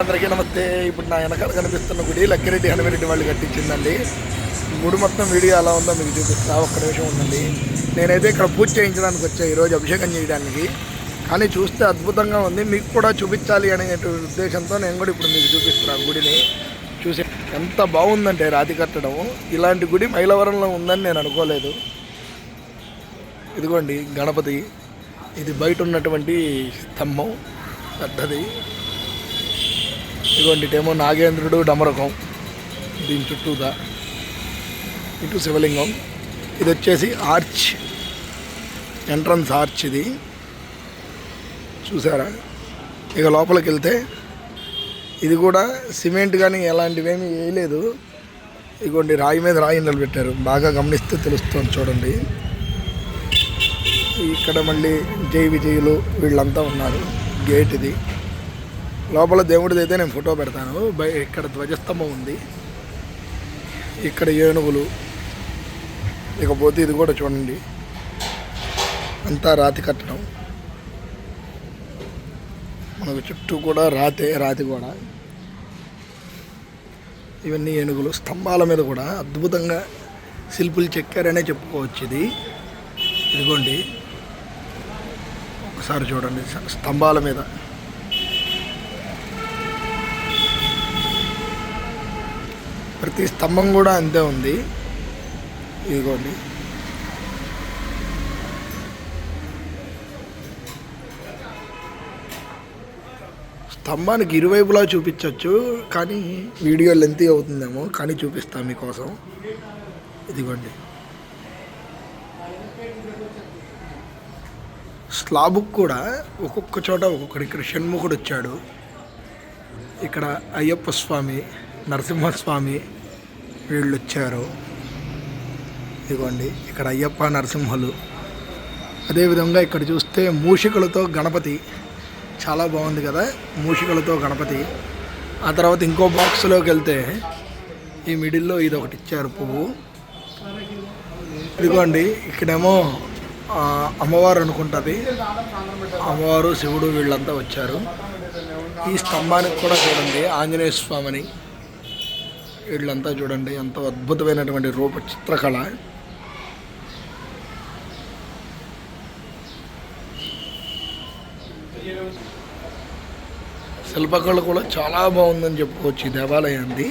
అందరికీ నమస్తే. ఇప్పుడు నా వెనకాల కనిపిస్తున్న గుడి లక్కిరెడ్డి హనుమిరెడ్డి వాళ్ళు కట్టించిందండి. గుడి మొత్తం వీడియో ఎలా ఉందో మీకు చూపిస్తా, ఒక్క నిమిషం ఉందండి. నేనైతే ఇక్కడ పూజ చేయించడానికి వచ్చా ఈరోజు, అభిషేకం చేయడానికి. కానీ చూస్తే అద్భుతంగా ఉంది, మీకు కూడా చూపించాలి అనే ఉద్దేశంతో నేను కూడా ఇప్పుడు మీకు చూపిస్తున్నాను గుడిని. చూసి ఎంత బాగుందంటే రాతి కట్టడం. ఇలాంటి గుడి మైలవరంలో ఉందని నేను అనుకోలేదు. ఇదిగోండి గణపతి, ఇది బయట ఉన్నటువంటి స్తంభం పెద్దది. ఇదిగోండి ఇటేమో నాగేంద్రుడు డమరకం, దీని చుట్టూదా ఇటు శివలింగం. ఇది వచ్చేసి ఆర్చ్, ఎంట్రన్స్ ఆర్చ్ ఇది, చూసారా? ఇక లోపలికి వెళ్తే ఇది కూడా సిమెంట్ కానీ ఎలాంటివేమీ వేయలేదు. ఇదిగోండి రాయి మీద రాయి నిలబెట్టారు, బాగా గమనిస్తే తెలుస్తుంది చూడండి. ఇక్కడ మళ్ళీ జై విజయులు వీళ్ళంతా ఉన్నారు. గేట్ ఇది. లోపల దేవుడిది అయితే నేను ఫోటో పెడతాను. ఇక్కడ ధ్వజస్తంభం ఉంది, ఇక్కడ ఏనుగులు. ఇకపోతే ఇది కూడా చూడండి, అంతా రాతి కట్టడం. మనకు చుట్టూ కూడా రాతి కూడా. ఇవన్నీ ఏనుగులు. స్తంభాల మీద కూడా అద్భుతంగా శిల్పులు చెక్కారనే చెప్పుకోవచ్చు. ఇదిగోండి ఒకసారి చూడండి, స్తంభాల మీద ప్రతి స్తంభం కూడా అంతే ఉంది. ఇదిగోండి స్తంభానికి ఇరువైపులా చూపించవచ్చు, కానీ వీడియో లెంత్ అవుతుందేమో, కానీ చూపిస్తాను మీకోసం. ఇదిగోండి స్లాబుకు కూడా ఒక్కొక్క చోట ఒక్కొక్కడు. ఇక్కడ షణ్ముఖుడు వచ్చాడు, ఇక్కడ అయ్యప్ప స్వామి, నరసింహస్వామి వీళ్ళు వచ్చారు. ఇదిగోండి ఇక్కడ అయ్యప్ప నరసింహులు. అదేవిధంగా ఇక్కడ చూస్తే మూషికలతో గణపతి, చాలా బాగుంది కదా, మూషికలతో గణపతి. ఆ తర్వాత ఇంకో బాక్స్లోకి వెళ్తే ఈ మిడిల్లో ఇది ఒకటి ఇచ్చారు, పువ్వు. ఇదిగోండి ఇక్కడేమో అమ్మవారు అనుకుంటుంది, అమ్మవారు శివుడు వీళ్ళంతా వచ్చారు. ఈ స్తంభానికి కూడా చూడండి ఆంజనేయ స్వామిని వీళ్ళంతా చూడండి, ఎంతో అద్భుతమైనటువంటి రూప చిత్రకళ. శిల్పకళ కూడా చాలా బాగుందని చెప్పుకోవచ్చు. ఈ దేవాలయాన్ని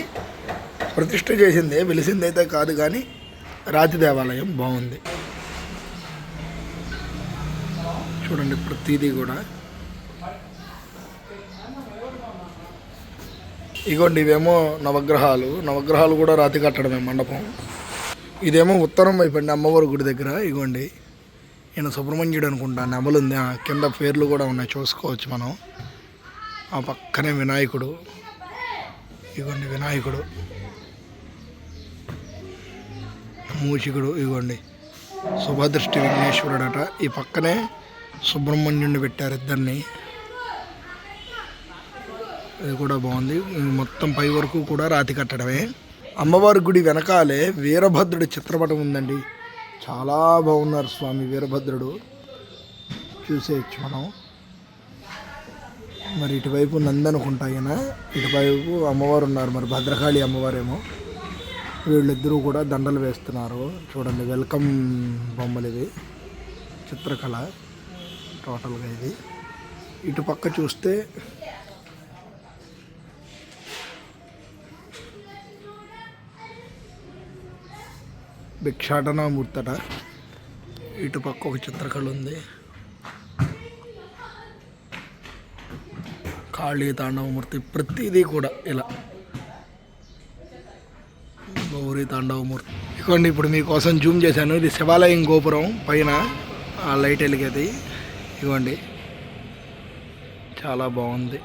ప్రతిష్ఠ చేసిందే, వెలిసిందైతే కాదు, కానీ రాతి దేవాలయం బాగుంది. చూడండి ప్రతిదీ కూడా. ఇగోండి ఇవేమో నవగ్రహాలు కూడా రాతి కట్టడమే మండపం. ఇదేమో ఉత్తరం వైపు అండి, అమ్మవారి గుడి దగ్గర. ఇగోండి ఈయన సుబ్రహ్మణ్యుడు అనుకుంటా, నెమలుంది, కింద పేర్లు కూడా ఉన్నాయి, చూసుకోవచ్చు మనం. ఆ పక్కనే వినాయకుడు. ఇగోండి వినాయకుడు, మూషికుడు. ఇగోండి శుభదృష్టి విఘ్నేశ్వరుడట. ఈ పక్కనే సుబ్రహ్మణ్యుడిని పెట్టారు ఇద్దరిని. ఇది కూడా బాగుంది. మొత్తం పై వరకు కూడా రాతి కట్టడమే. అమ్మవారి గుడి వెనకాలే వీరభద్రుడి చిత్రపటం ఉందండి. చాలా బాగున్నారు స్వామి వీరభద్రుడు, చూసేయచ్చు మనం. మరి ఇటువైపు నందనుకుంటా ఈయన, ఇటువైపు అమ్మవారు ఉన్నారు, మరి భద్రకాళి అమ్మవారేమో. వీళ్ళిద్దరూ కూడా దండలు వేస్తున్నారు. చూడండి వెల్కమ్ బొమ్మలు ఇవి, చిత్రకళ టోటల్గా ఇది. ఇటు పక్క చూస్తే భిక్షాటనామూర్తట. ఇటు పక్క ఒక చిత్రకళ ఉంది, కాళీ తాండవమూర్తి. ప్రతిదీ కూడా ఇలా గౌరీ తాండవమూర్తి. ఇదిగోండి ఇప్పుడు మీకోసం జూమ్ చేశాను. ఇది శివాలయం గోపురం పైన ఆ లైట్ వెలిగేది. ఇదిగోండి చాలా బాగుంది.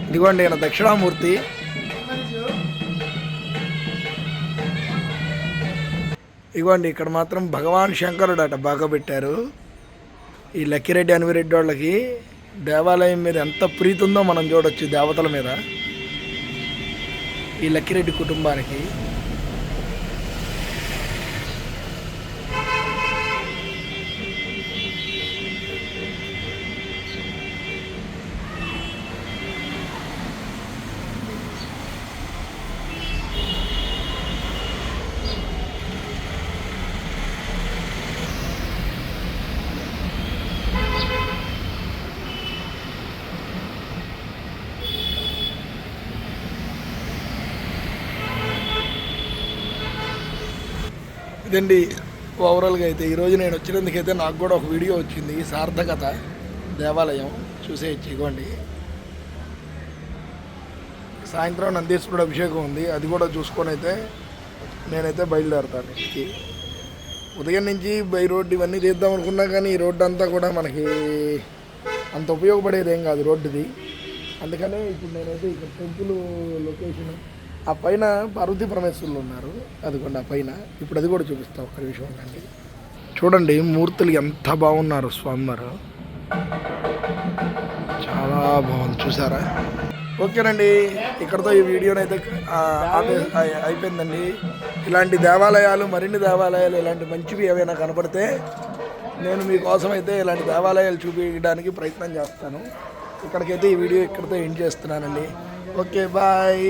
ఇదిగోండి ఈయన దక్షిణామూర్తి. ఇదిగోండి ఇక్కడ మాత్రం భగవాన్ శంకరుడు అట బాగా పెట్టారు. ఈ లక్కిరెడ్డి హనుమిరెడ్డి వాళ్ళకి దేవాలయం మీద ఎంత ప్రీతి ఉందో మనం చూడొచ్చు, దేవతల మీద. ఈ లక్కిరెడ్డి కుటుంబానికి ఇదండి ఓవరాల్గా అయితే ఈరోజు నేను వచ్చినందుకైతే నాకు కూడా ఒక వీడియో వచ్చింది సార్థకత దేవాలయం చూసేయచ్చు. ఇవ్వండి సాయంత్రం నందీశ్వరుడు అభిషేకం ఉంది, అది కూడా చూసుకొని అయితే నేనైతే బయలుదేరుతాను. ఉదయం నుంచి బై రోడ్డు ఇవన్నీ తీద్దాం అనుకున్నా కానీ ఈ రోడ్డు అంతా కూడా మనకి అంత ఉపయోగపడేది ఏం కాదు రోడ్డుది. అందుకనే ఇప్పుడు నేనైతే ఇక్కడ టెంపుల్ లొకేషన్ ఆ పైన పార్వతీ పరమేశ్వరులు ఉన్నారు, అదిగోండి ఆ పైన. ఇప్పుడు అది కూడా చూపిస్తాం ఒక్క విషయం ఉందండి. చూడండి మూర్తులు ఎంత బాగున్నారు, స్వామివారు చాలా బాగుంది చూసారా. ఓకేనండి, ఇక్కడతో ఈ వీడియోని అయితే అయిపోయిందండి. ఇలాంటి దేవాలయాలు మరిన్ని దేవాలయాలు ఇలాంటి మంచివి ఏవైనా కనపడితే నేను మీకోసం అయితే ఇలాంటి దేవాలయాలు చూపించడానికి ప్రయత్నం చేస్తాను. ఇక్కడికైతే ఈ వీడియో ఇక్కడితో ఎండ్ చేస్తున్నానండి. Okay bye.